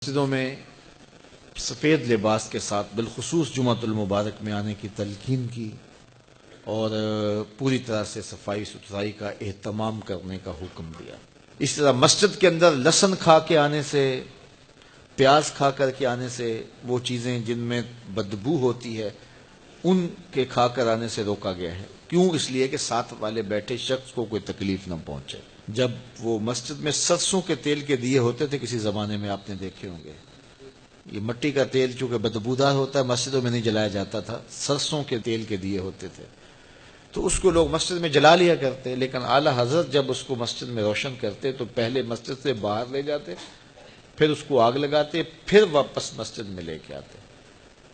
مسجدوں میں سفید لباس کے ساتھ بالخصوص جمعۃ المبارک میں آنے کی تلقین کی اور پوری طرح سے صفائی ستھرائی کا اہتمام کرنے کا حکم دیا۔ اس طرح مسجد کے اندر لہسن کھا کے آنے سے، پیاز کھا کر کے آنے سے، وہ چیزیں جن میں بدبو ہوتی ہے ان کے کھا کر آنے سے روکا گیا ہے۔ کیوں؟ اس لیے کہ ساتھ والے بیٹھے شخص کو کوئی تکلیف نہ پہنچے۔ جب وہ مسجد میں سرسوں کے تیل کے دیے ہوتے تھے، کسی زمانے میں آپ نے دیکھے ہوں گے، یہ مٹی کا تیل چونکہ بدبودار ہوتا ہے مسجدوں میں نہیں جلایا جاتا تھا، سرسوں کے تیل کے دیے ہوتے تھے، تو اس کو لوگ مسجد میں جلا لیا کرتے، لیکن اعلیٰ حضرت جب اس کو مسجد میں روشن کرتے تو پہلے مسجد سے باہر لے جاتے، پھر اس کو آگ لگاتے، پھر واپس مسجد میں لے کے آتے۔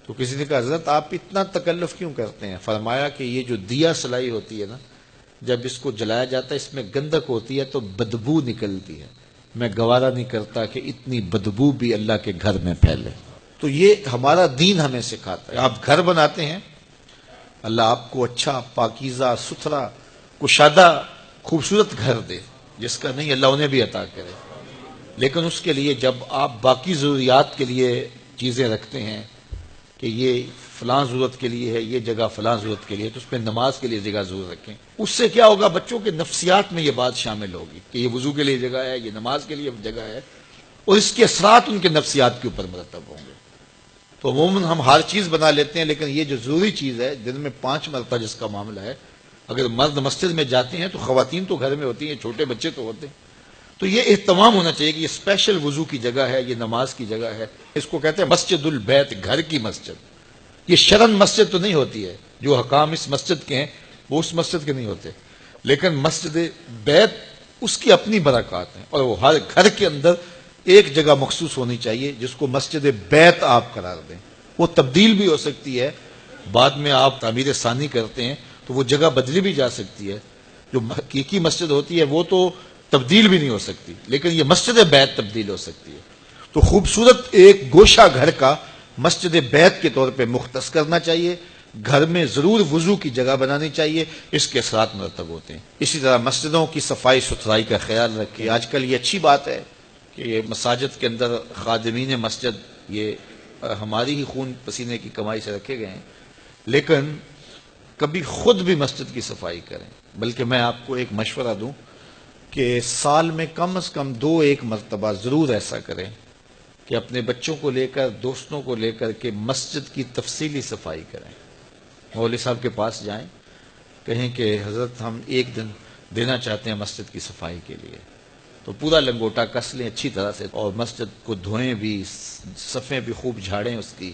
تو کسی نے کہا حضرت آپ اتنا تکلف کیوں کرتے ہیں؟ فرمایا کہ یہ جو دیا سلائی ہوتی ہے نا، جب اس کو جلایا جاتا ہے اس میں گندک ہوتی ہے تو بدبو نکلتی ہے، میں گوارا نہیں کرتا کہ اتنی بدبو بھی اللہ کے گھر میں پھیلے۔ تو یہ ہمارا دین ہمیں سکھاتا ہے۔ آپ گھر بناتے ہیں، اللہ آپ کو اچھا پاکیزہ ستھرا کشادہ خوبصورت گھر دے، جس کا نہیں اللہ انہیں بھی عطا کرے، لیکن اس کے لیے جب آپ باقی ضروریات کے لیے چیزیں رکھتے ہیں کہ یہ فلاں ضرورت کے لیے ہے، یہ جگہ فلاں ضرورت کے لیے، تو اس پہ نماز کے لیے جگہ ضرور رکھیں۔ اس سے کیا ہوگا؟ بچوں کے نفسیات میں یہ بات شامل ہوگی کہ یہ وضو کے لیے جگہ ہے، یہ نماز کے لیے جگہ ہے، اور اس کے اثرات ان کے نفسیات کے اوپر مرتب ہوں گے۔ تو عموماً ہم ہر چیز بنا لیتے ہیں، لیکن یہ جو ضروری چیز ہے دن میں 5 مرتبہ جس کا معاملہ ہے، اگر مرد مسجد میں جاتے ہیں تو خواتین تو گھر میں ہوتی ہیں، چھوٹے بچے تو ہوتے ہیں، تو یہ اہتمام ہونا چاہیے کہ یہ اسپیشل وضو کی جگہ ہے، یہ نماز کی جگہ ہے۔ اس کو کہتے ہیں مسجد البیت، گھر کی مسجد۔ یہ شرن مسجد تو نہیں ہوتی ہے، جو حکام اس مسجد کے ہیں وہ اس مسجد کے نہیں ہوتے، لیکن مسجد بیت اس کی اپنی برکات ہیں، اور وہ ہر گھر کے اندر ایک جگہ مخصوص ہونی چاہیے جس کو مسجد بیت آپ قرار دیں۔ وہ تبدیل بھی ہو سکتی ہے، بعد میں آپ تعمیر ثانی کرتے ہیں تو وہ جگہ بدلی بھی جا سکتی ہے۔ جو حقیقی مسجد ہوتی ہے وہ تو تبدیل بھی نہیں ہو سکتی، لیکن یہ مسجد بیت تبدیل ہو سکتی ہے۔ تو خوبصورت ایک گوشہ گھر کا مسجد بیت کے طور پہ مختص کرنا چاہیے، گھر میں ضرور وضو کی جگہ بنانی چاہیے، اس کے اثرات مرتب ہوتے ہیں۔ اسی طرح مسجدوں کی صفائی ستھرائی کا خیال رکھیں۔ آج کل یہ اچھی بات ہے کہ یہ مساجد کے اندر خادمین مسجد یہ ہماری ہی خون پسینے کی کمائی سے رکھے گئے ہیں، لیکن کبھی خود بھی مسجد کی صفائی کریں۔ بلکہ میں آپ کو ایک مشورہ دوں کہ سال میں کم از کم 2-1 مرتبہ ضرور ایسا کریں کہ اپنے بچوں کو لے کر، دوستوں کو لے کر کے مسجد کی تفصیلی صفائی کریں۔ مولوی صاحب کے پاس جائیں، کہیں کہ حضرت ہم ایک دن دینا چاہتے ہیں مسجد کی صفائی کے لیے، تو پورا لنگوٹا کس لیں اچھی طرح سے، اور مسجد کو دھوئیں بھی، صفیں بھی خوب جھاڑیں اس کی،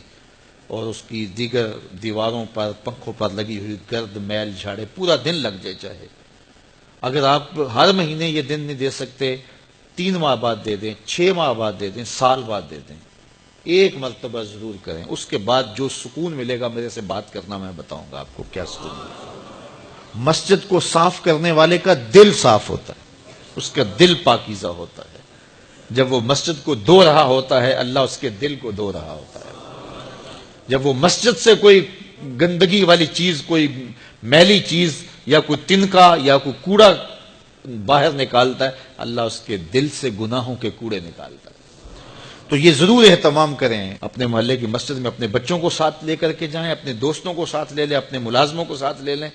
اور اس کی دیگر دیواروں پر، پنکھوں پر لگی ہوئی گرد میل جھاڑیں، پورا دن لگ جائے چاہے۔ اگر آپ ہر مہینے یہ دن نہیں دے سکتے، 3 ماہ بعد دے دیں، 6 ماہ بعد دے دیں، سال بعد دے دیں، ایک مرتبہ ضرور کریں۔ اس کے بعد جو سکون ملے گا، میرے سے بات کرنا، میں بتاؤں گا آپ کو کیا سکون ملے گا۔ مسجد کو صاف کرنے والے کا دل صاف ہوتا ہے، اس کا دل پاکیزہ ہوتا ہے۔ جب وہ مسجد کو دھو رہا ہوتا ہے، اللہ اس کے دل کو دھو رہا ہوتا ہے۔ جب وہ مسجد سے کوئی گندگی والی چیز، کوئی میلی چیز یا کوئی تنکا یا کوئی کوڑا باہر نکالتا ہے، اللہ اس کے دل سے گناہوں کے کوڑے نکالتا ہے۔ تو یہ ضرور اہتمام کریں، اپنے محلے کی مسجد میں اپنے بچوں کو ساتھ لے کر کے جائیں، اپنے دوستوں کو ساتھ لے لیں، اپنے ملازموں کو ساتھ لے لیں،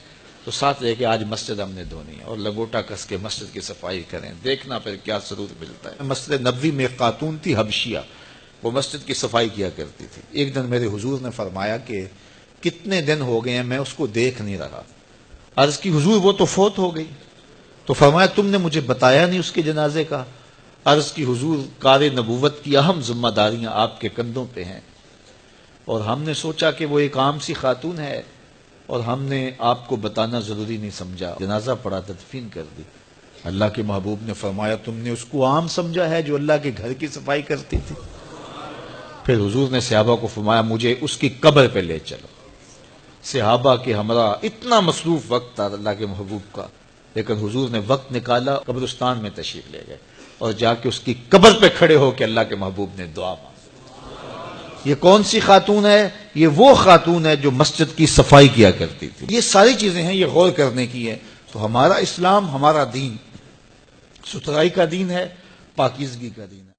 تو ساتھ لے کے آج مسجد ہم نے دھونی ہے، اور لگوٹا کس کے مسجد کی صفائی کریں، دیکھنا پھر کیا سرور ملتا ہے۔ مسجد نبوی میں ایک خاتون تھی حبشیہ، وہ مسجد کی صفائی کیا کرتی تھی۔ ایک دن میرے حضور نے فرمایا کہ کتنے دن ہو گئے ہیں میں اس کو دیکھ نہیں رہا۔ عرض کی حضور وہ تو فوت ہو گئی، تو فرمایا تم نے مجھے بتایا نہیں اس کے جنازے کا۔ عرض کی حضور کار نبوت کی اہم ذمہ داریاں آپ کے کندھوں پہ ہیں، اور ہم نے سوچا کہ وہ ایک عام سی خاتون ہے، اور ہم نے آپ کو بتانا ضروری نہیں سمجھا، جنازہ پڑا، تدفین کر دی۔ اللہ کے محبوب نے فرمایا تم نے اس کو عام سمجھا ہے جو اللہ کے گھر کی صفائی کرتی تھی؟ پھر حضور نے صحابہ کو فرمایا مجھے اس کی قبر پہ لے چلو۔ صحابہ کے ہمراہ اتنا مصروف وقت تھا اللہ کے محبوب کا، لیکن حضور نے وقت نکالا، قبرستان میں تشریف لے گئے، اور جا کے اس کی قبر پہ کھڑے ہو کے اللہ کے محبوب نے دعا مانگی۔ یہ کون سی خاتون ہے؟ یہ وہ خاتون ہے جو مسجد کی صفائی کیا کرتی تھی۔ یہ ساری چیزیں ہیں، یہ غور کرنے کی ہے۔ تو ہمارا اسلام، ہمارا دین ستھرائی کا دین ہے، پاکیزگی کا دین ہے۔